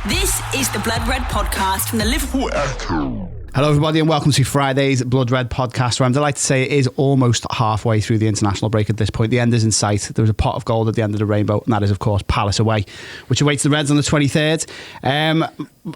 This is the Blood Red podcast from the Liverpool Echo. Hello everybody and welcome to Friday's Blood Red podcast, where I'm delighted to say it is almost halfway through the international break at this point. The end is in sight. There was a pot of gold at the end of the rainbow, and that is of course Palace away, which awaits the Reds on the 23rd.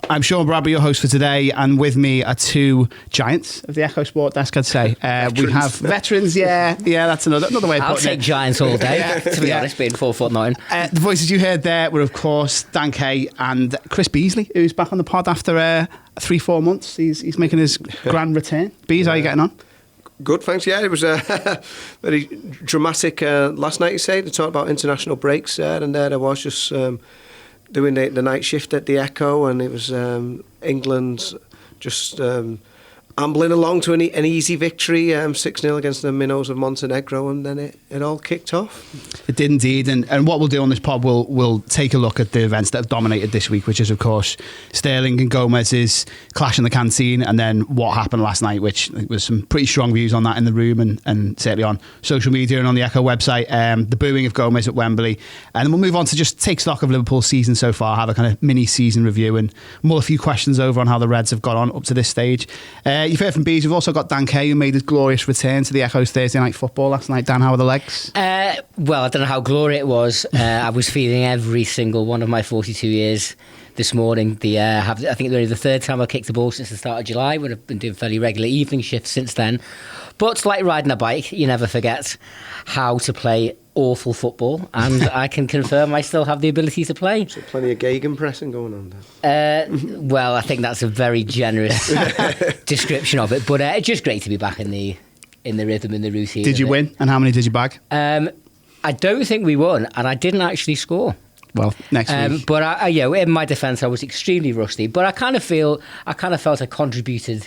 I'm Sean Bradbury, your host for today, and with me are two giants of the Echo Sport desk, I'd say. We have veterans, yeah, that's another way of putting it. I'll take giants all day, to be honest, being 4'9". The voices you heard there were of course Dan Kay and Chris Beesley, who's back on the pod after 3-4 months. He's making his grand return. Bees, how are you getting on? Good, thanks. Yeah, it was very dramatic last night, you say, to talk about international breaks there, and there I was just doing the night shift at the Echo, and it was England just ambling along to an easy victory, 6-0 against the Minnows of Montenegro, and then it all kicked off. It did indeed, and what we'll do on this pod, we'll take a look at the events that have dominated this week, which is of course Sterling and Gomez's clash in the canteen, and then what happened last night, which was some pretty strong views on that in the room and certainly on social media and on the Echo website, the booing of Gomez at Wembley, and then we'll move on to just take stock of Liverpool's season so far, have a kind of mini season review and mull a few questions over on how the Reds have got on up to this stage. You've heard from Bees. We've also got Dan Kay, who made his glorious return to the Echo's Thursday night football last night. Dan, how are the legs? Well, I don't know how glorious it was. I was feeling every single one of my 42 years this morning. I think it's only the third time I kicked the ball since the start of July. Would have been doing fairly regular evening shifts since then. But it's like riding a bike. You never forget how to play awful football, and I can confirm I still have the ability to play. So plenty of gegenpressing going on there. Well, I think that's a very generous description of it, but it's just great to be back in the rhythm and the routine. Did you win, and how many did you bag? I don't think we won, and I didn't actually score. Well, next week. But in my defence, I was extremely rusty, but I kind of felt I contributed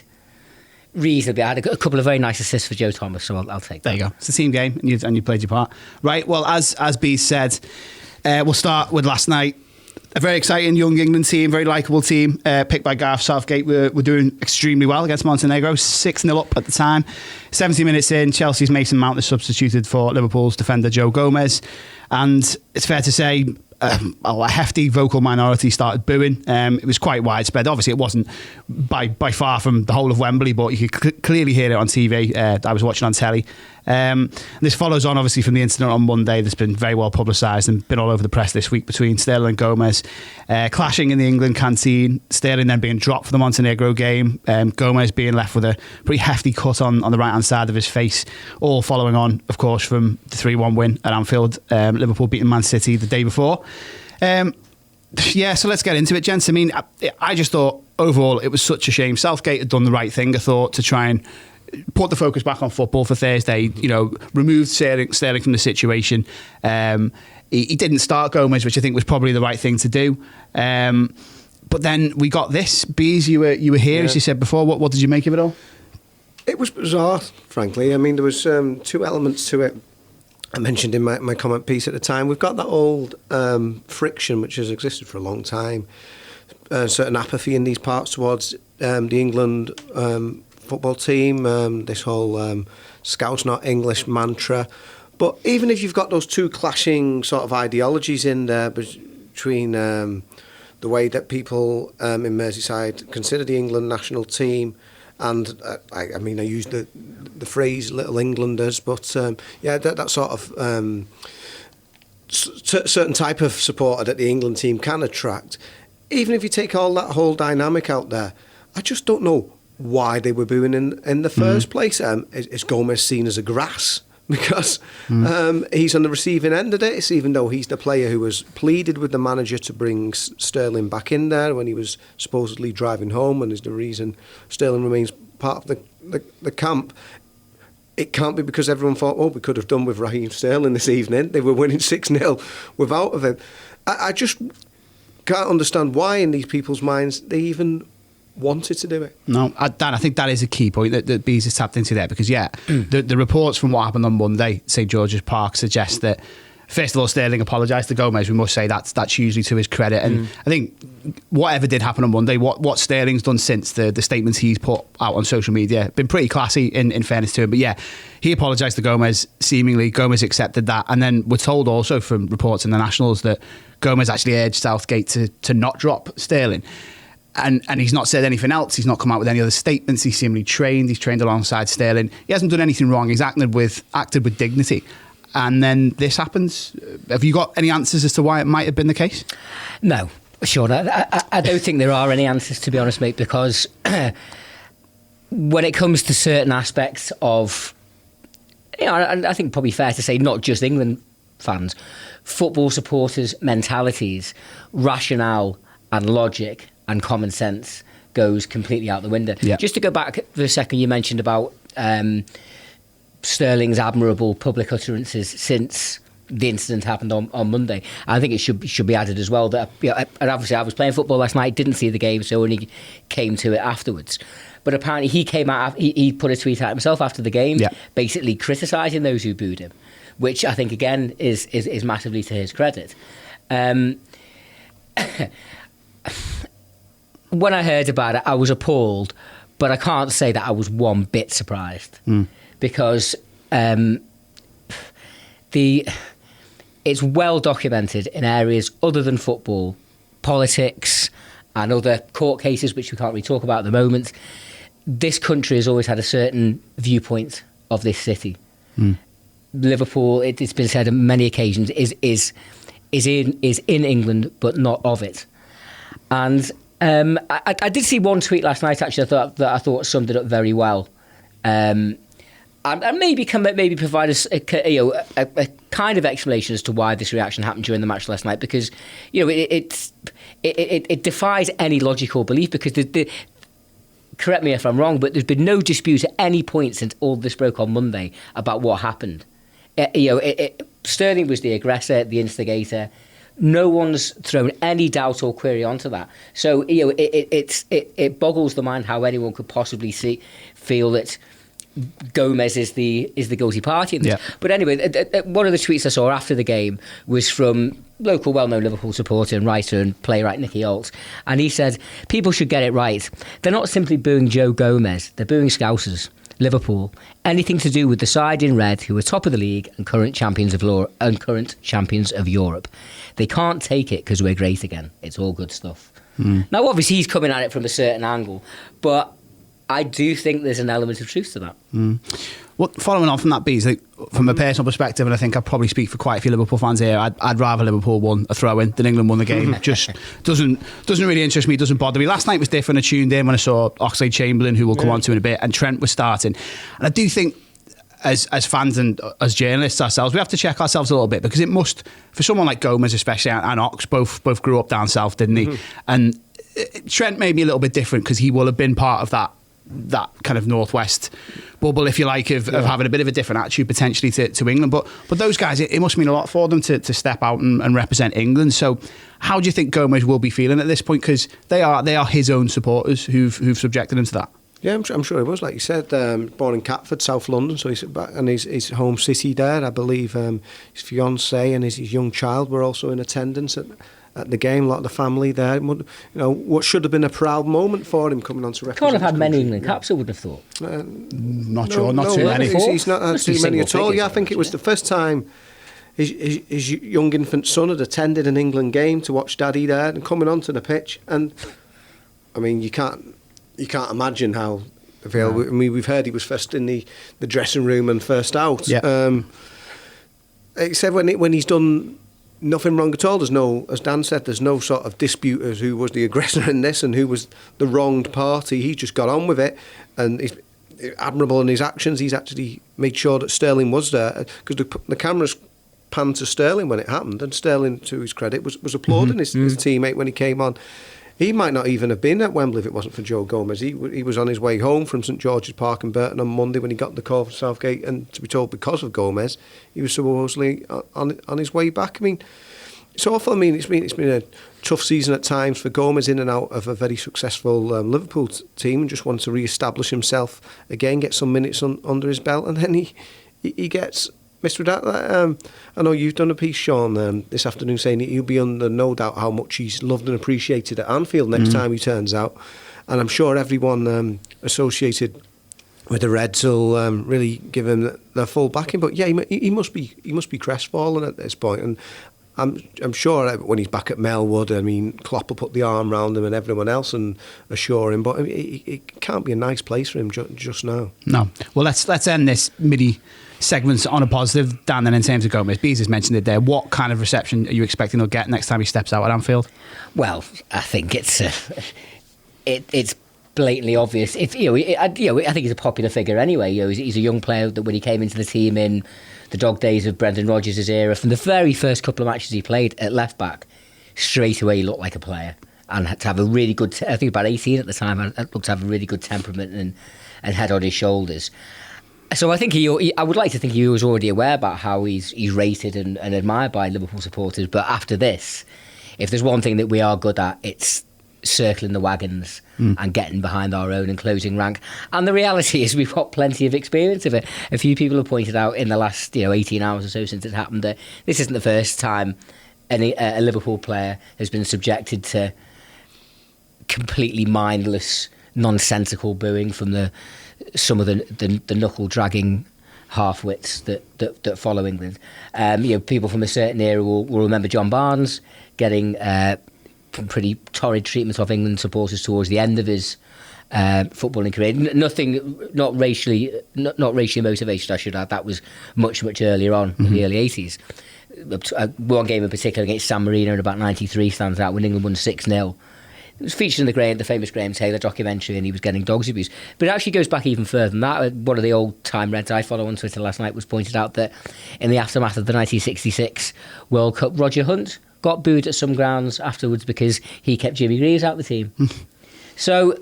reasonably. I had a couple of very nice assists for Joe Thomas, so I'll take that. There you go. It's a team game, and you played your part. Right, well, as B said, we'll start with last night. A very exciting young England team, very likeable team, picked by Gareth Southgate. We're doing extremely well against Montenegro, 6-0 up at the time. 70 minutes in, Chelsea's Mason Mount is substituted for Liverpool's defender Joe Gomez. And it's fair to say a hefty vocal minority started booing. It was quite widespread. Obviously, it wasn't by far from the whole of Wembley, but you could clearly hear it on TV. I was watching on telly. This follows on, obviously, from the incident on Monday that's been very well publicised and been all over the press this week between Sterling and Gomez clashing in the England canteen. Sterling then being dropped for the Montenegro game. Gomez being left with a pretty hefty cut on the right-hand side of his face. All following on, of course, from the 3-1 win at Anfield. Liverpool beating Man City the day before. So let's get into it, gents. I mean, I just thought overall it was such a shame. Southgate had done the right thing, I thought, to try and put the focus back on football for Thursday. Removed Sterling from the situation. He didn't start Gomez, which I think was probably the right thing to do. But then we got this. Bees, you were here, as you said before. What did you make of it all? It was bizarre, frankly. I mean, there was two elements to it. I mentioned in my comment piece at the time, we've got that old friction which has existed for a long time, certain apathy in these parts towards the England football team, this whole Scouse not English mantra. But even if you've got those two clashing sort of ideologies in there between the way that people in Merseyside consider the England national team, and I use the phrase "Little Englanders," but that sort of certain type of supporter that the England team can attract. Even if you take all that whole dynamic out there, I just don't know why they were booing in the first place. Is Gomez seen as a grass? Because he's on the receiving end of this, even though he's the player who was pleaded with the manager to bring Sterling back in there when he was supposedly driving home, and is the reason Sterling remains part of the camp. It can't be because everyone thought, we could have done with Raheem Sterling this evening. They were winning 6-0 without him. I just can't understand why in these people's minds they even wanted to do it. No, Dan, I think that is a key point that Bees has tapped into there, because the reports from what happened on Monday, St George's Park, suggest that first of all, Sterling apologised to Gomez. We must say that's usually to his credit. And I think whatever did happen on Monday, what Sterling's done since, the statements he's put out on social media, been pretty classy in fairness to him. But yeah, he apologised to Gomez, seemingly. Gomez accepted that. And then we're told also from reports in the Nationals that Gomez actually urged Southgate to not drop Sterling. And he's not said anything else. He's not come out with any other statements. He's seemingly trained. He's trained alongside Sterling. He hasn't done anything wrong. He's acted with dignity. And then this happens. Have you got any answers as to why it might have been the case? No, Sean. I don't think there are any answers, to be honest, mate, because when it comes to certain aspects of, I think probably fair to say, not just England fans, football supporters' mentalities, rationale and logic and common sense goes completely out the window. Yeah. Just to go back for a second, you mentioned about Sterling's admirable public utterances since the incident happened on Monday. I think it should be added as well that, and obviously I was playing football last night, didn't see the game, so only came to it afterwards. But apparently he came out, he put a tweet out himself after the game, basically criticising those who booed him, which I think again is massively to his credit. When I heard about it, I was appalled, but I can't say that I was one bit surprised because it's well documented in areas other than football, politics and other court cases, which we can't really talk about at the moment. This country has always had a certain viewpoint of this city. Liverpool, it's been said on many occasions, is in England, but not of it. And I did see one tweet last night, actually, I thought summed it up very well. And maybe provide us a kind of explanation as to why this reaction happened during the match last night, because it defies any logical belief, because correct me if I'm wrong, but there's been no dispute at any point since all this broke on Monday about what happened. Sterling was the aggressor, the instigator. No one's thrown any doubt or query onto that. So it boggles the mind how anyone could possibly feel that Gomez is the guilty party in this. Yeah. But anyway, one of the tweets I saw after the game was from local well-known Liverpool supporter and writer and playwright Nicky Holt, and he said, people should get it right. They're not simply booing Joe Gomez, they're booing Scousers. Liverpool, anything to do with the side in red who are top of the league and current champions of Europe. They can't take it because we're great again. It's all good stuff. Now, obviously, he's coming at it from a certain angle, but I do think there's an element of truth to that. Well, following on from that, Bees, from a personal perspective, and I think I probably speak for quite a few Liverpool fans here, I'd rather Liverpool won a throw-in than England won the game. Just doesn't really interest me, doesn't bother me. Last night was different. I tuned in when I saw Oxlade-Chamberlain, who we'll come on to in a bit, and Trent was starting. And I do think, as fans and as journalists ourselves, we have to check ourselves a little bit, because it must, for someone like Gomez especially, and Ox, both grew up down south, didn't he? And Trent may be a little bit different because he will have been part of that kind of northwest bubble, if you like, of having a bit of a different attitude potentially to England. But those guys, it must mean a lot for them to step out and represent England. So how do you think Gomez will be feeling at this point? Because they are his own supporters who've subjected him to that. Yeah, I'm sure he was. Like you said, born in Catford, South London, so he's back, and his home city there. I believe his fiancée and his young child were also in attendance at the game. A lot of the family there. What should have been a proud moment for him coming on to represent. Can't have had many England caps, I would have thought. Not too many. He's not had too many at all. Yeah, I think it was the first time his young infant son had attended an England game to watch Daddy there and coming onto the pitch. And I mean, you can't imagine how. I mean, we've heard he was first in the dressing room and first out. Yeah. Except when he's done nothing wrong at all. There's no, as Dan said, there's no sort of dispute as who was the aggressor in this and who was the wronged party. He just got on with it, and he's admirable in his actions. He's actually made sure that Sterling was there, because the cameras panned to Sterling when it happened, and Sterling, to his credit, was applauding his teammate when he came on. He might not even have been at Wembley if it wasn't for Joe Gomez. He was on his way home from St George's Park in Burton on Monday when he got the call from Southgate, and to be told because of Gomez, he was supposedly on his way back. I mean, it's awful. I mean, it's been a tough season at times for Gomez, in and out of a very successful Liverpool team, and just wants to re-establish himself again, get some minutes under his belt, and then he gets Mr. That, I know you've done a piece, Sean, this afternoon saying that you'll be under no doubt how much he's loved and appreciated at Anfield next time he turns out. And I'm sure everyone associated with the Reds will really give him their full backing. But yeah, he must be crestfallen at this point. And I'm sure when he's back at Melwood, I mean, Klopp will put the arm around him and everyone else and assure him. But I mean, it can't be a nice place for him just now. No. Well, let's end this MIDI segment on a positive. Dan, then in terms of Gomez, Bees has mentioned it there. What kind of reception are you expecting he'll get next time he steps out at Anfield? Well, I think it's blatantly obvious. I think he's a popular figure anyway. He's a young player that when he came into the team in the dog days of Brendan Rodgers' era, from the very first couple of matches he played at left back, straight away he looked like a player and had to have a really good. I think about 18 at the time. Looked to have a really good temperament and head on his shoulders. So I think I would like to think he was already aware about how he's rated and admired by Liverpool supporters. But after this, if there's one thing that we are good at, it's circling the wagons and getting behind our own and closing rank. And the reality is we've got plenty of experience of it. A few people have pointed out in the last 18 hours or so since it happened that this isn't the first time a Liverpool player has been subjected to completely mindless, nonsensical booing from some of the knuckle dragging half-wits that follow England. People from a certain era will remember John Barnes getting pretty torrid treatment of England supporters towards the end of his footballing career. Not racially motivated, I should add. That was much earlier on, in the early 80s. One game in particular against San Marino in about 93 stands out when England won 6-0. It was featured in the famous Graham Taylor documentary, and he was getting dogs abuse. But it actually goes back even further than that. One of the old-time Reds I follow on Twitter last night was pointed out that in the aftermath of the 1966 World Cup, Roger Hunt got booed at some grounds afterwards because he kept Jimmy Greaves out of the team. So,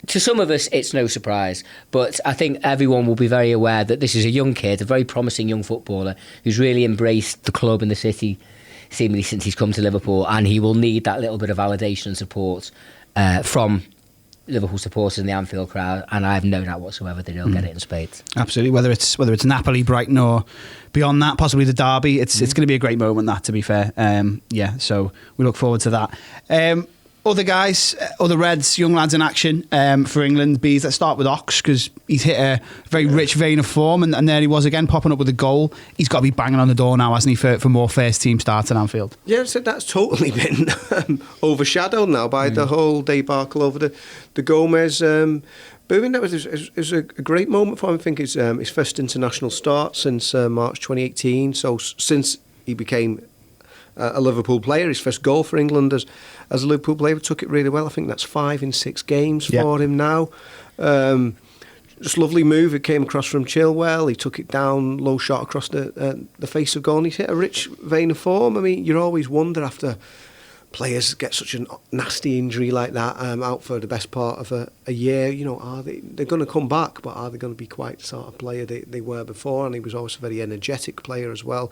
to some of us, it's no surprise. But I think everyone will be very aware that this is a young kid, a very promising young footballer who's really embraced the club and the city seemingly since he's come to Liverpool, and he will need that little bit of validation and support from Liverpool supporters in the Anfield crowd, and I have no doubt whatsoever that he'll get it in spades. Absolutely, whether it's Napoli, Brighton, or beyond that, possibly the derby, it's going to be a great moment. That, to be fair, so we look forward to that. Other guys, other Reds, young lads in action for England. Bees, let's start with Ox, because he's hit a very rich vein of form, and there he was again, popping up with a goal. He's got to be banging on the door now, hasn't he, for more first team starts at Anfield? Yeah, so that's totally been overshadowed now by the whole debacle over the Gomez booing. That was a great moment for him. I think his first international start since March 2018. So since he became a Liverpool player, his first goal for England as a Liverpool player, took it really well. I think that's 5 in 6 games for him now. Just lovely move. It came across from Chilwell. He took it down, low shot across the face of goal, and he's hit a rich vein of form. I mean, you always wonder after players get such a nasty injury like that, out for the best part of a year, they're going to come back, but are they going to be quite the sort of player they were before? And he was always a very energetic player as well.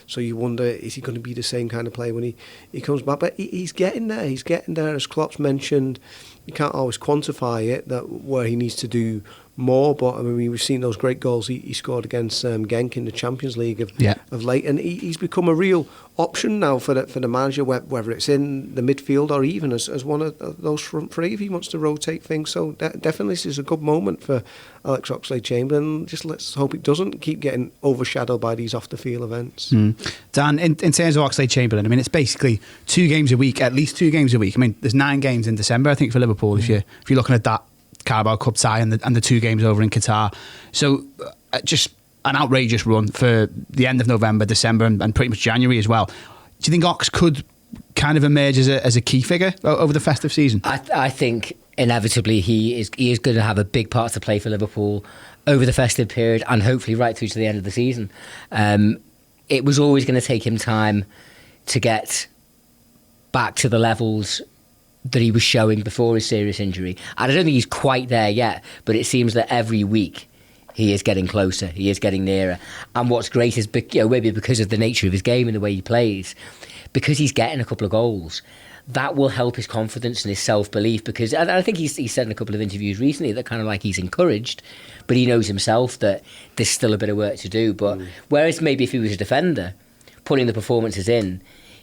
So you wonder, is he going to be the same kind of player when he comes back? But he's getting there. He's getting there. As Klopp's mentioned, you can't always quantify it, where he needs to do more, but I mean, we've seen those great goals he scored against Genk in the Champions League of late, and he's become a real option now for the manager, whether it's in the midfield or even as one of those front three if he wants to rotate things. So definitely this is a good moment for Alex Oxlade-Chamberlain. Just let's hope it doesn't keep getting overshadowed by these off the field events. Dan, in terms of Oxlade-Chamberlain, I mean, it's basically 2 games a week, at least 2 games a week. I mean, there's 9 games in December, I think, for Liverpool. If you're looking at that Carabao Cup tie and the 2 games over in Qatar. So just an outrageous run for the end of November, December and pretty much January as well. Do you think Ox could kind of emerge as a key figure over the festive season? I think inevitably he is going to have a big part to play for Liverpool over the festive period and hopefully right through to the end of the season. It was always going to take him time to get back to the levels that he was showing before his serious injury. And I don't think he's quite there yet, but it seems that every week he is getting closer, he is getting nearer. And what's great is, maybe because of the nature of his game and the way he plays, because he's getting a couple of goals, that will help his confidence and his self-belief, because and I think he said in a couple of interviews recently that kind of like he's encouraged, but he knows himself that there's still a bit of work to do. But whereas maybe if he was a defender, putting the performances in,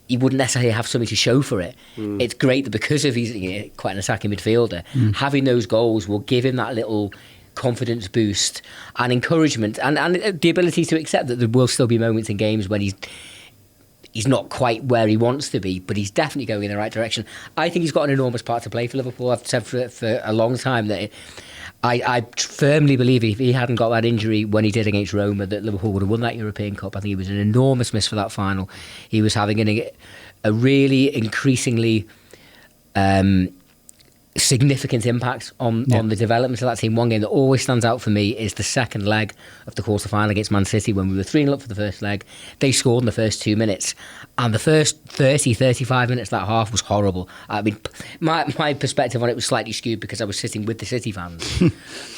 he wouldn't necessarily have something to show for it. It's great that because of he's quite an attacking midfielder, having those goals will give him that little confidence boost and encouragement and the ability to accept that there will still be moments in games when he's not quite where he wants to be, but he's definitely going in the right direction. I think he's got an enormous part to play for Liverpool. I've said for a long time that I firmly believe if he hadn't got that injury when he did against Roma, that Liverpool would have won that European Cup. I think he was an enormous miss for that final. He was having a really increasingly significant impact on the development of that team. One game that always stands out for me is the second leg of the quarter-final against Man City when we were 3-0 up for the first leg. They scored in the first 2 minutes, and the first 35 minutes of that half was horrible. I mean, my perspective on it was slightly skewed because I was sitting with the City fans.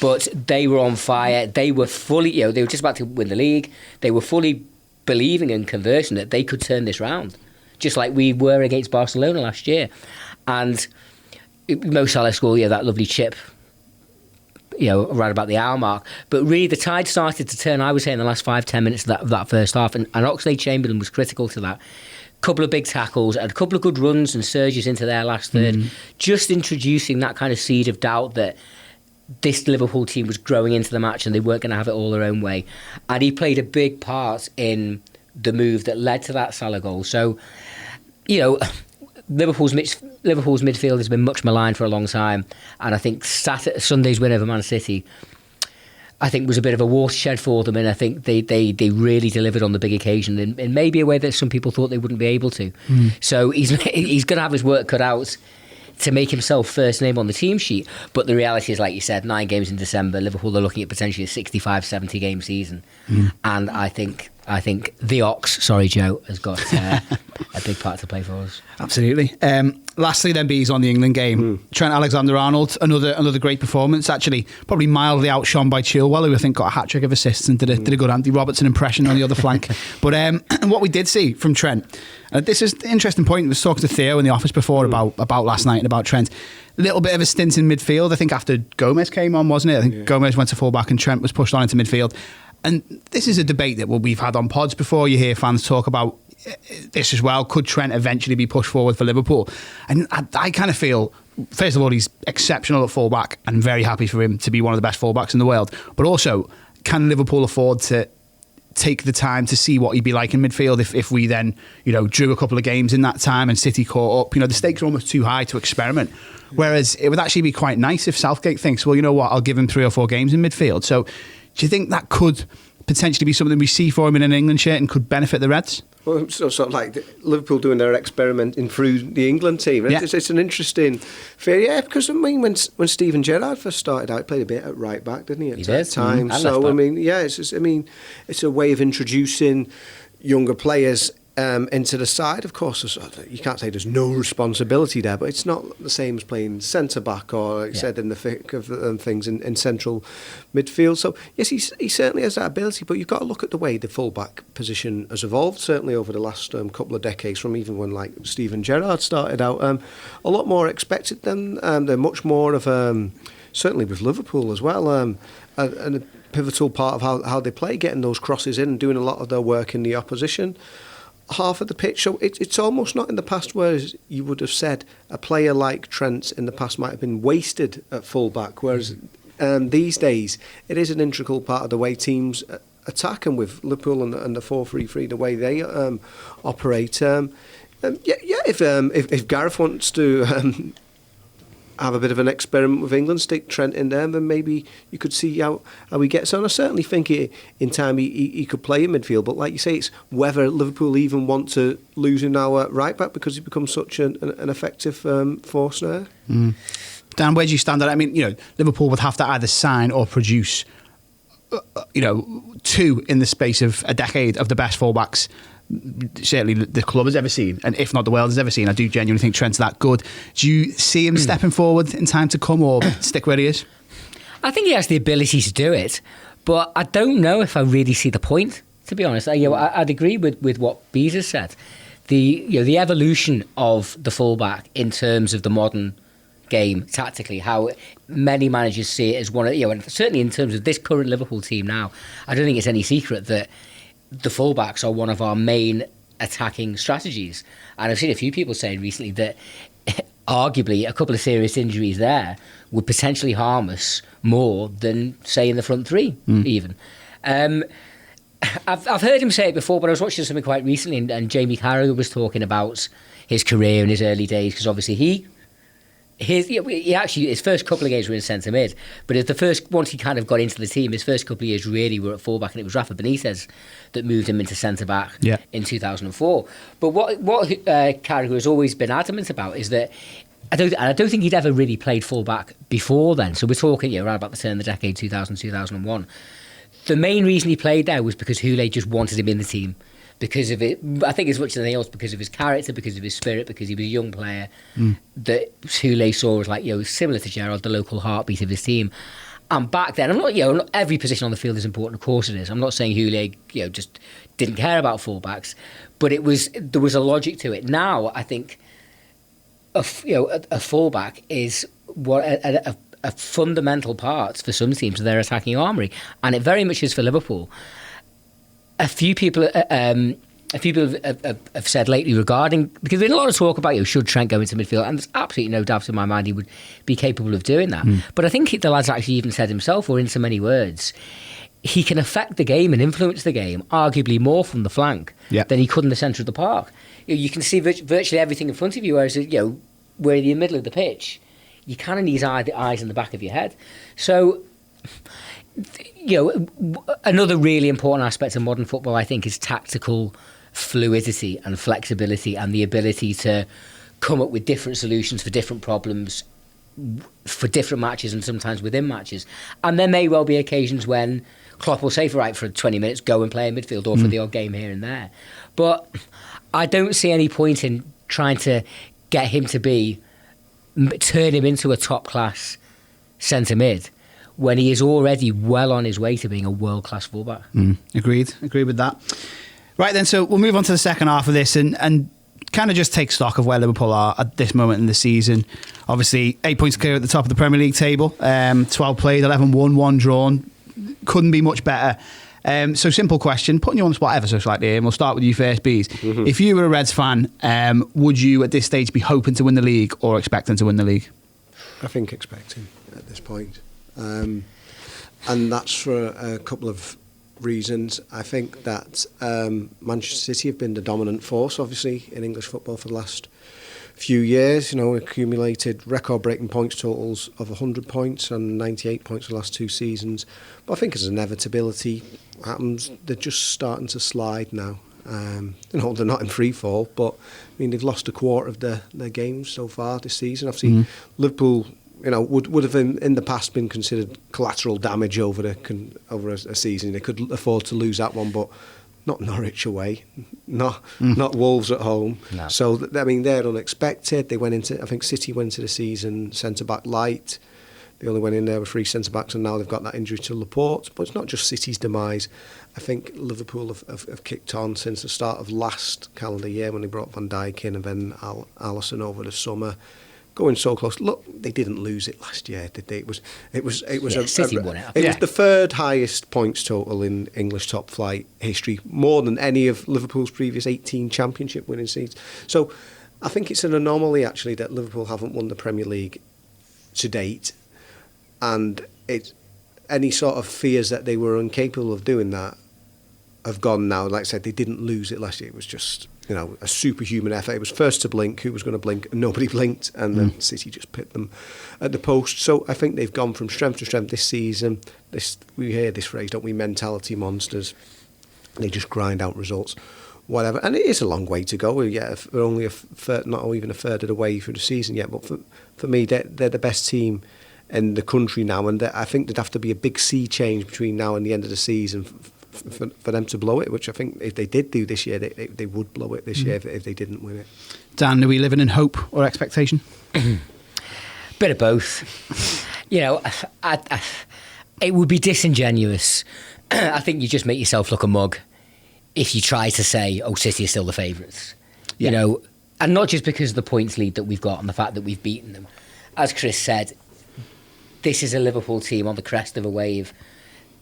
But they were on fire. They were fully, they were just about to win the league. They were fully believing and converting that they could turn this round, just like we were against Barcelona last year. And Mo Salah scored that lovely chip, right about the hour mark. But really, the tide started to turn, I would say, in the last 5-10 minutes of that first half. And Oxlade-Chamberlain was critical to that. Couple of big tackles and a couple of good runs and surges into their last third, just introducing that kind of seed of doubt that this Liverpool team was growing into the match and they weren't going to have it all their own way. And he played a big part in the move that led to that Salah goal. So, Liverpool's midfield has been much maligned for a long time, and I think Sunday's win over Man City, I think, was a bit of a watershed for them, and I think they really delivered on the big occasion in maybe a way that some people thought they wouldn't be able to. So he's going to have his work cut out to make himself first name on the team sheet. But the reality is, like you said, 9 games in December, Liverpool are looking at potentially a 65-70 game season, and I think the Ox, sorry Joe, has got a big part to play for us. Absolutely. Lastly, then, Bees on the England game. Trent Alexander-Arnold, another great performance. Actually, probably mildly outshone by Chilwell, who I think got a hat trick of assists and did a good Andy Robertson impression on the other flank. But what we did see from Trent, this is the interesting point. I was talking to Theo in the office before about last night and about Trent. A little bit of a stint in midfield, I think, after Gomez came on, wasn't it? I think Gomez went to full-back and Trent was pushed on into midfield. And this is a debate that we've had on pods before. You hear fans talk about this as well. Could Trent eventually be pushed forward for Liverpool? And I kind of feel, first of all, he's exceptional at fullback and very happy for him to be one of the best fullbacks in the world. But also, can Liverpool afford to take the time to see what he'd be like in midfield if we then, drew a couple of games in that time and City caught up? The stakes are almost too high to experiment. Whereas it would actually be quite nice if Southgate thinks, well, you know what, I'll give him 3 or 4 games in midfield. So do you think that could potentially be something we see for him in an England shirt and could benefit the Reds? Well, sort of like Liverpool doing their experimenting through the England team. Yeah. It's an interesting fair, because I mean, when Steven Gerrard first started out, he played a bit at right back, didn't he? At that time. So I mean, it's a way of introducing younger players into the side. Of course, you can't say there's no responsibility there, but it's not the same as playing centre back or, like you said, in the thick of things in central midfield. So yes, he certainly has that ability, but you've got to look at the way the full-back position has evolved, certainly over the last couple of decades, from even when like Steven Gerrard started out. A lot more expected than they're much more of certainly with Liverpool as well, and a pivotal part of how they play, getting those crosses in and doing a lot of their work in the opposition half of the pitch. So it's almost not in the past where you would have said a player like Trent in the past might have been wasted at full-back, whereas these days it is an integral part of the way teams attack, and with Liverpool and the 4-3-3, the way they operate. If Gareth wants to have a bit of an experiment with England, stick Trent in there, then maybe you could see how he gets on. I certainly think in time he could play in midfield, but like you say, it's whether Liverpool even want to lose him now at right back because he becomes such an effective force there. Dan, where do you stand on it? I mean, Liverpool would have to either sign or produce 2 in the space of a decade of the best fullbacks certainly the club has ever seen, and if not the world has ever seen. I do genuinely think Trent's that good. Do you see him stepping forward in time to come, or stick where he is? I think he has the ability to do it, but I don't know if I really see the point, to be honest. I'd agree with what Bees has said, the evolution of the fullback in terms of the modern game tactically, how many managers see it as one of, and certainly in terms of this current Liverpool team now, I don't think it's any secret that the fullbacks are one of our main attacking strategies. And I've seen a few people saying recently that arguably a couple of serious injuries there would potentially harm us more than, say, in the front three, even. I've heard him say it before, but I was watching something quite recently, and Jamie Carragher was talking about his career in his early days, because obviously his first couple of games were in centre mid, but once he kind of got into the team, his first couple of years really were at fullback, and it was Rafa Benitez that moved him into centre back in 2004. But what Carragher has always been adamant about is that I don't think he'd ever really played fullback before then. So we're talking around about the turn of the decade, 2000, 2001. The main reason he played there was because Houllier just wanted him in the team. Because of it, I think as much as anything else, because of his character, because of his spirit, because he was a young player that Houllier saw as similar to Gerrard, the local heartbeat of his team. And back then, not every position on the field is important. Of course it is. I'm not saying Houllier, just didn't care about fullbacks, but there was a logic to it. Now I think a fullback is what a fundamental part for some teams of their attacking armoury, and it very much is for Liverpool. A few people have said lately regarding, because there's been a lot of talk about should Trent go into midfield, and there's absolutely no doubt in my mind he would be capable of doing that. But I think the lad's actually even said himself, or in so many words, he can affect the game and influence the game arguably more from the flank than he could in the centre of the park. You can see virtually everything in front of you, whereas we're in the middle of the pitch. You kind of need eyes in the back of your head. So, another really important aspect of modern football, I think, is tactical fluidity and flexibility, and the ability to come up with different solutions for different problems for different matches, and sometimes within matches. And there may well be occasions when Klopp will say, for 20 minutes, go and play in midfield, or for the odd game here and there. But I don't see any point in trying to get him to turn him into a top-class centre mid when he is already well on his way to being a world-class fullback. Agreed with that. Right then, so we'll move on to the second half of this and kind of just take stock of where Liverpool are at this moment in the season. Obviously, 8 points clear at the top of the Premier League table, 12 played, 11 won, 1 drawn. Couldn't be much better. So simple question, putting you on the spot ever so slightly, and we'll start with you first, Bees. If you were a Reds fan, would you at this stage be hoping to win the league or expecting to win the league? I think expecting at this point. And that's for a couple of reasons. I think that Manchester City have been the dominant force, obviously, in English football for the last few years. Accumulated record-breaking points totals of 100 points and 98 points the last 2 seasons. But I think as inevitability happens, they're just starting to slide now. They're not in free fall, but they've lost a quarter of their games so far this season. Obviously, Liverpool, would have in the past been considered collateral damage over a season. They could afford to lose that one, but not Norwich away, not Wolves at home. No. So they're unexpected. They went into, I think City went into the season centre back light. They only went in there with 3 centre backs, and now they've got that injury to Laporte. But it's not just City's demise. I think Liverpool have kicked on since the start of last calendar year when they brought Van Dijk in and then Alisson over the summer. Going so close. Look, they didn't lose it last year, did they? City won it. It was the 3rd highest points total in English top flight history, more than any of Liverpool's previous 18 championship winning seasons. So I think it's an anomaly actually that Liverpool haven't won the Premier League to date, and any sort of fears that they were incapable of doing that have gone now. Like I said, they didn't lose it last year. It was just a superhuman effort. It was first to blink. Who was going to blink? And nobody blinked, and then City just put them at the post. So I think they've gone from strength to strength this season. We hear this phrase, don't we? Mentality monsters. They just grind out results, whatever. And it is a long way to go. Yeah, we're only not even a third of the way through the season yet. But for me, they're the best team in the country now, and I think there'd have to be a big sea change between now and the end of the season for them to blow it, which I think if they did do this year, they would blow it this year if they didn't win it. Dan, are we living in hope or expectation? Bit of both. It would be disingenuous. I think you just make yourself look a mug if you try to say, City are still the favourites. You know, and not just because of the points lead that we've got and the fact that we've beaten them. As Chris said, this is a Liverpool team on the crest of a wave.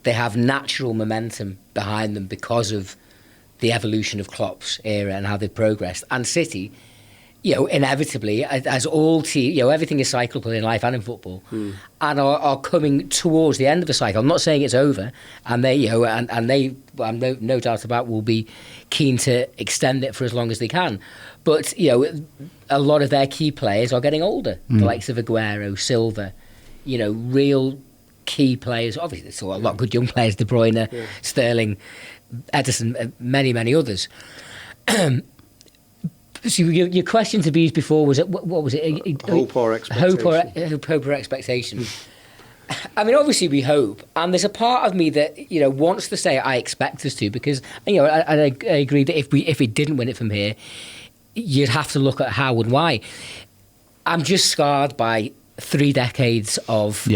They have natural momentum behind them because of the evolution of Klopp's era and how they've progressed. And City, you know, inevitably, as all teams, you know, everything is cyclical in life and in football, and are coming towards the end of the cycle. I'm not saying it's over, and they, you know, and they, I'm no doubt about, will be keen to extend it for as long as they can. But you know, a lot of their key players are getting older, the likes of Aguero, Silva, you know, real key players. Obviously, there's still a lot of good young players: De Bruyne, Sterling, Ederson, many others. So your question to Bees before was, what was it? Hope or expectation. Hope or expectation. I mean, obviously we hope, and there's a part of me that, you know, wants to say I expect us to, because, you know, I agree that if we didn't win it from here, you'd have to look at how and why. I'm just scarred by 3 decades of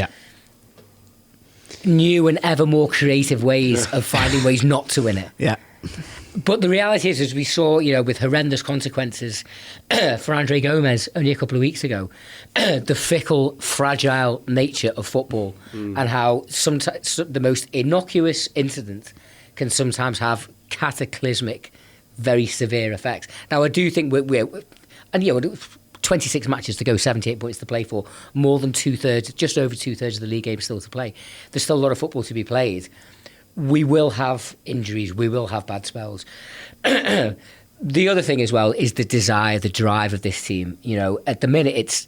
new and ever more creative ways of finding ways not to win it. Yeah. But the reality is, as we saw, you know, with horrendous consequences for Andre Gomez only a couple of weeks ago, the fickle, fragile nature of football and how sometimes the most innocuous incident can sometimes have cataclysmic, very severe effects. Now, I do think we're and you know, 26 matches to go, 78 points to play for, more than 2/3, just over 2/3 of the league game still to play. There's still a lot of football to be played. We will have injuries, we will have bad spells. The other thing as well is the desire, the drive of this team. You know, at the minute,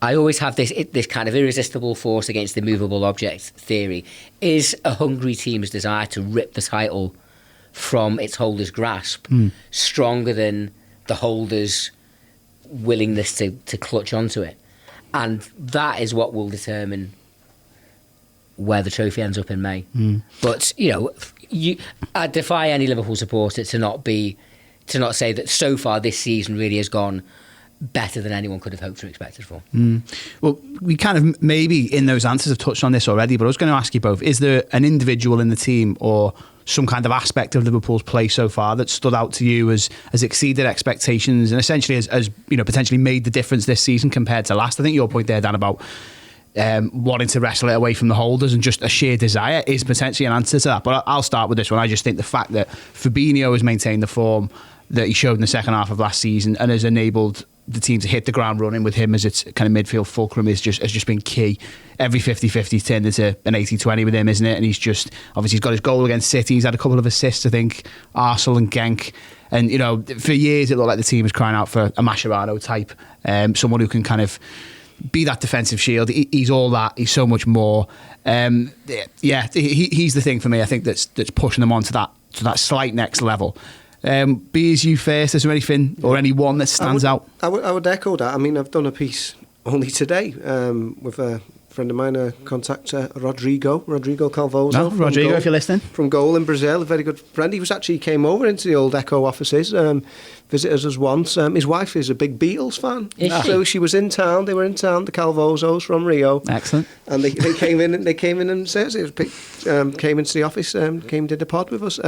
I always have this kind of irresistible force against the movable object theory. Is a hungry team's desire to rip the title from its holder's grasp stronger than the holder's willingness to clutch onto it? And that is what will determine where the trophy ends up in May. But, you know, I defy any Liverpool supporter to not say that so far this season really has gone better than anyone could have hoped or expected for. Well, we kind of maybe in those answers have touched on this already, but I was going to ask you both, is there an individual in the team or some kind of aspect of Liverpool's play so far that stood out to you as exceeded expectations and essentially as you know, potentially made the difference this season compared to last? I think your point there, Dan, about wanting to wrestle it away from the holders and just a sheer desire is potentially an answer to that. But I'll start with this one. I just think the fact that Fabinho has maintained the form that he showed in the second half of last season and has enabled the team to hit the ground running with him as its kind of midfield fulcrum has just been key. Every 50-50 turned into an 80-20 with him, isn't it? And he's just, obviously he's got his goal against City, he's had a couple of assists, I think, Arsenal and Genk. And, you know, for years it looked like the team was crying out for a Mascherano type, someone who can kind of be that defensive shield. He's all that. He's so much more. He's the thing for me, I think, that's pushing them on to that slight next level. Bees, you first. Is there anything or anyone that stands out? I would echo that. I mean, I've done a piece only today with a friend of mine, contact Rodrigo Calvoso. No, Rodrigo, Goal, if you're listening. From Goal in Brazil, a very good friend. He came over into the old Echo offices, visited us once. His wife is a big Beatles fan. So she was in town, they were in town, the Calvosos from Rio. Excellent. And they came in and said, came into the office, did the pod with us.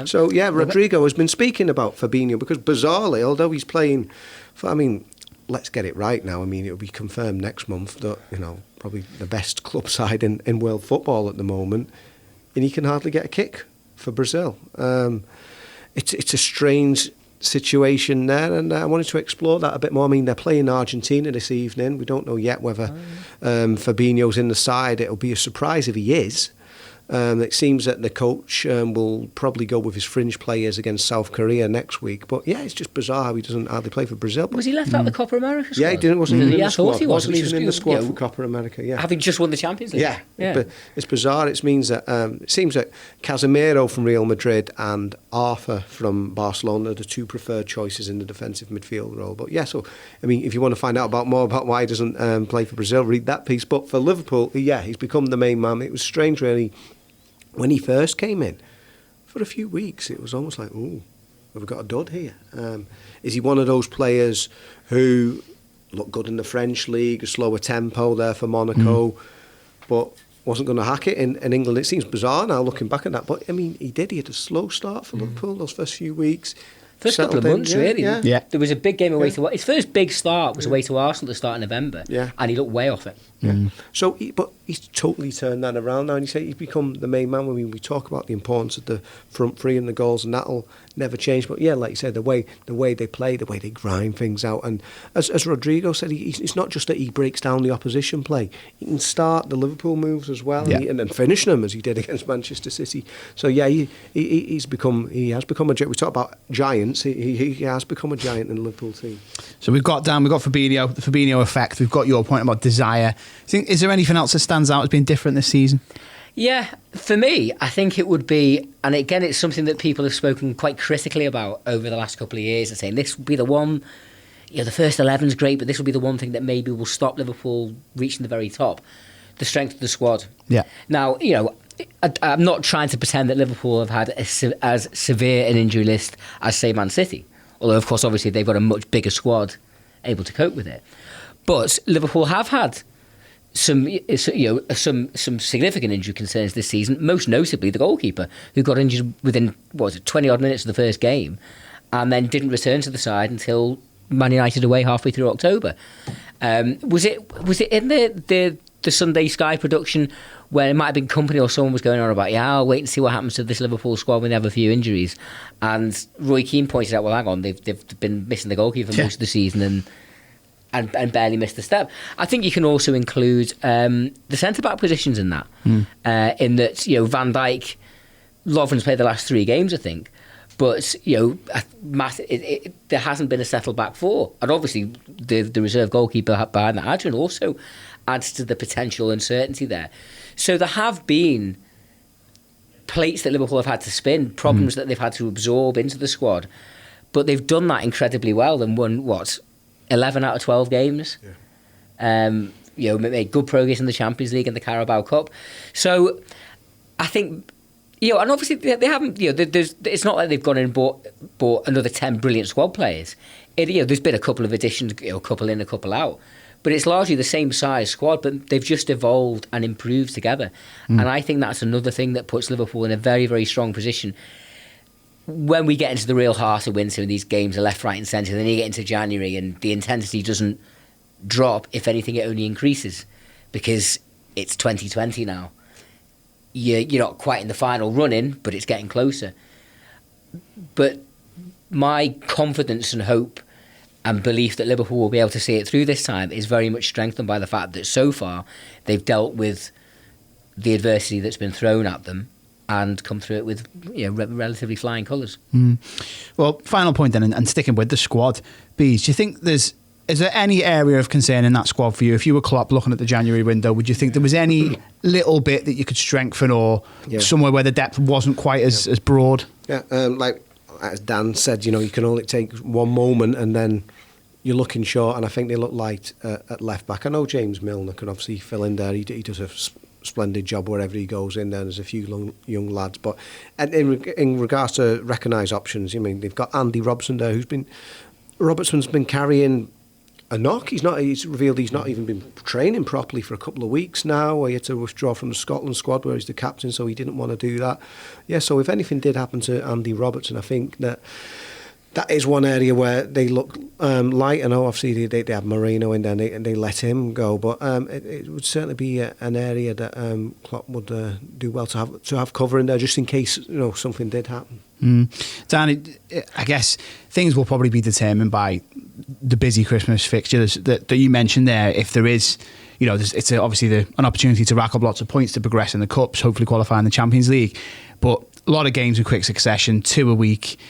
So yeah, Rodrigo has been speaking about Fabinho because bizarrely, although he's playing for, I mean, let's get it right now. I mean, it'll be confirmed next month that, you know, probably the best club side in world football at the moment, and he can hardly get a kick for Brazil. It's a strange situation there, and I wanted to explore that a bit more. I mean, they're playing Argentina this evening. We don't know yet whether Fabinho's in the side. It'll be a surprise if he is. It seems that the coach will probably go with his fringe players against South Korea next week. But yeah, it's just bizarre how he doesn't hardly play for Brazil. Was he left out of the Copa America squad? Yeah, he didn't. Wasn't even in the squad. He wasn't even in the squad for Copa America. Yeah, having just won the Champions League. Yeah. But it's bizarre. It means that it seems that Casemiro from Real Madrid and Arthur from Barcelona are the two preferred choices in the defensive midfield role. But yeah, so I mean, if you want to find out more about why he doesn't play for Brazil, read that piece. But for Liverpool, yeah, he's become the main man. It was strange, really. When he first came in, for a few weeks, it was almost like, ooh, we've got a dud here. Is he one of those players who looked good in the French league, a slower tempo there for Monaco, but wasn't going to hack it in England? It seems bizarre now looking back at that, but I mean, he did. He had a slow start for Liverpool those first few weeks. First couple of months, really. Yeah. There was a big game away to... His first big start was away to Arsenal at the start of November. Yeah. And he looked way off it. Yeah. So, but he's totally turned that around now, and he's become the main man. When we talk about the importance of the front three and the goals, and that'll never change. But yeah, like you said, the way they play, the way they grind things out, and as Rodrigo said, it's not just that he breaks down the opposition play. He can start the Liverpool moves as well, and then finish them as he did against Manchester City. So yeah, he has become a giant. We talk about giants. He has become a giant in the Liverpool team. So we've got Fabinho, the Fabinho effect. We've got your point about desire. Is there anything else that stands out as being different this season? Yeah, for me, I think it would be, and again, it's something that people have spoken quite critically about over the last couple of years, and saying this would be the one, the first 11's great, but this will be the one thing that maybe will stop Liverpool reaching the very top, the strength of the squad. Yeah. Now, I'm not trying to pretend that Liverpool have had as severe an injury list as, say, Man City, although, of course, obviously, they've got a much bigger squad able to cope with it. But Liverpool have had some significant injury concerns this season, most notably the goalkeeper, who got injured within 20-odd minutes of the first game and then didn't return to the side until Man United away halfway through October. Was it in the Sunday Sky production where it might have been Company or someone was going on about, I'll wait and see what happens to this Liverpool squad when they have a few injuries, and Roy Keane pointed out, well, hang on, they've been missing the goalkeeper for most of the season and barely missed the step. I think you can also include the centre-back positions in that. In that, Van Dijk, Lovren's played the last 3 games, I think, but, there hasn't been a settled back four. And obviously, the reserve goalkeeper behind that, Adrian, also adds to the potential uncertainty there. So there have been plates that Liverpool have had to spin, problems that they've had to absorb into the squad, but they've done that incredibly well and won, 11 out of 12 games. Made good progress in the Champions League and the Carabao Cup. So I think, and obviously they haven't, it's not like they've gone in and bought another 10 brilliant squad players. There's been a couple of additions, a couple in, a couple out. But it's largely the same size squad, but they've just evolved and improved together. And I think that's another thing that puts Liverpool in a very, very strong position. When we get into the real heart of winter and these games are left, right and centre, then you get into January and the intensity doesn't drop. If anything, it only increases because it's 2020 now. You're not quite in the final run-in, but it's getting closer. But my confidence and hope and belief that Liverpool will be able to see it through this time is very much strengthened by the fact that so far they've dealt with the adversity that's been thrown at them and come through it with relatively flying colours. Well, final point then, and sticking with the squad, Bees, do you think is there any area of concern in that squad for you? If you were Klopp looking at the January window, would you think there was any little bit that you could strengthen or somewhere where the depth wasn't quite as broad? Yeah, like as Dan said, you can only take one moment and then you're looking short, and I think they look light at left back. I know James Milner can obviously fill in there. He does a splendid job wherever he goes in there. There's a few young lads, but in regards to recognised options, they've got Andy Robertson there, Robertson's been carrying a knock. He's revealed he's not even been training properly for a couple of weeks now. He had to withdraw from the Scotland squad where he's the captain, so he didn't want to do that. Yeah, so if anything did happen to Andy Robertson, I think that is one area where they look light. I know obviously they have Moreno in there and they let him go, but it would certainly be an area that Klopp would do well to have cover in there just in case something did happen. Dan, I guess things will probably be determined by the busy Christmas fixtures that you mentioned there. If there is, it's obviously an opportunity to rack up lots of points to progress in the Cups, hopefully qualify in the Champions League, but a lot of games in quick succession, 2 a week.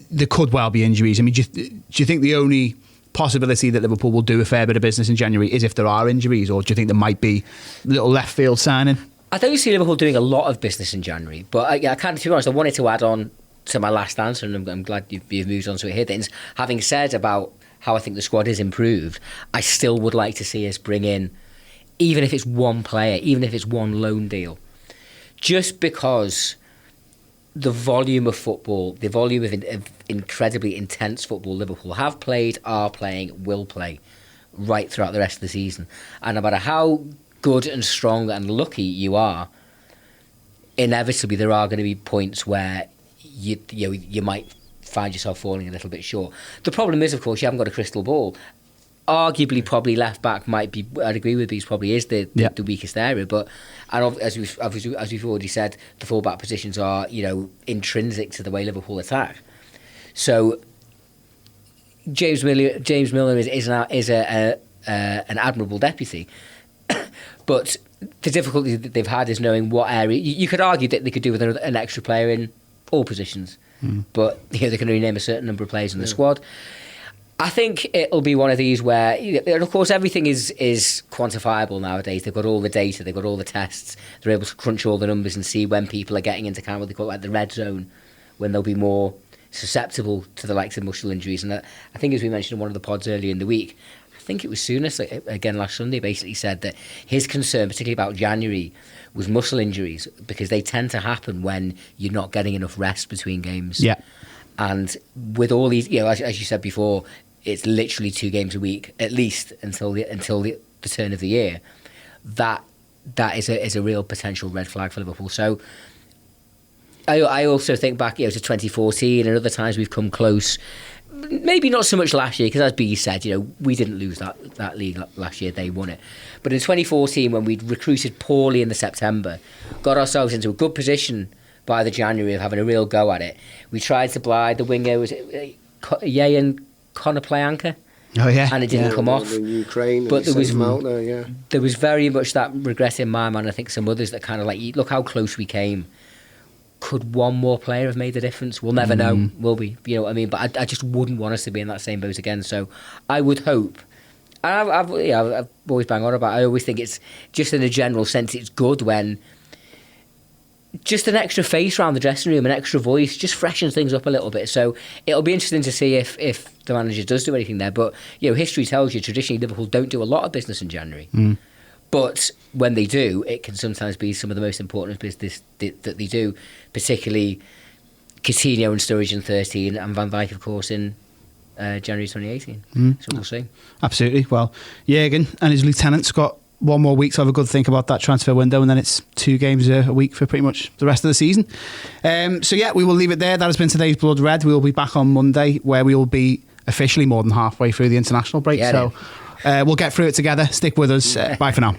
There could well be injuries. I mean, do you think the only possibility that Liverpool will do a fair bit of business in January is if there are injuries, or do you think there might be a little left field signing? I don't see Liverpool doing a lot of business in January, but I can't, to be honest, I wanted to add on to my last answer, and I'm glad you've moved on to it here. Things, having said about how I think the squad is improved, I still would like to see us bring in, even if it's one player, even if it's one loan deal, just because the volume of football, the volume of incredibly intense football Liverpool have played, are playing, will play right throughout the rest of the season. And no matter how good and strong and lucky you are, inevitably there are going to be points where you might find yourself falling a little bit short. The problem is, of course, you haven't got a crystal ball. Arguably, probably left back might be. I'd agree with these. Probably is the weakest area. But as we've already said, the full back positions are intrinsic to the way Liverpool attack. So James Milner is an admirable deputy, but the difficulty that they've had is knowing what area. You could argue that they could do with an extra player in all positions, but they can only name a certain number of players in the squad. I think it'll be one of these where, and of course, everything is quantifiable nowadays. They've got all the data, they've got all the tests. They're able to crunch all the numbers and see when people are getting into kind of what they call like the red zone, when they'll be more susceptible to the likes of muscle injuries. And I think, as we mentioned in one of the pods earlier in the week, I think it was Souness, again last Sunday, basically said that his concern, particularly about January, was muscle injuries, because they tend to happen when you're not getting enough rest between games. Yeah. And with all these, as you said before, it's literally 2 games a week at least until the turn of the year. That is a real potential red flag for Liverpool. So I also think back to 2014 and other times we've come close. Maybe not so much last year, because as B said, we didn't lose that league last year, they won it. But in 2014, when we'd recruited poorly in the September, got ourselves into a good position by the January of having a real go at it. We tried to buy the winger, was it Ye and Konoplyanka? Oh yeah, and it didn't come off. In Ukraine, but there was very much that regret in my mind. I think some others that kind of look how close we came. Could one more player have made the difference? We'll never know, will we? You know what I mean? But I just wouldn't want us to be in that same boat again. So I would hope. And I've always bang on about. I always think it's just in a general sense, it's good when just an extra face around the dressing room, an extra voice, just freshens things up a little bit. So it'll be interesting to see if the manager does do anything there. But history tells you traditionally Liverpool don't do a lot of business in January. But when they do, it can sometimes be some of the most important business that they do, particularly Coutinho and Sturridge in 2013 and Van Dijk, of course, in January 2018. So we'll see. Absolutely. Well, Jurgen and his lieutenants got one more week to have a good think about that transfer window, and then it's 2 games a week for pretty much the rest of the season. We will leave it there. That has been today's Blood Red. We will be back on Monday, where we will be officially more than halfway through the international break. We'll get through it together. Stick with us. Bye for now.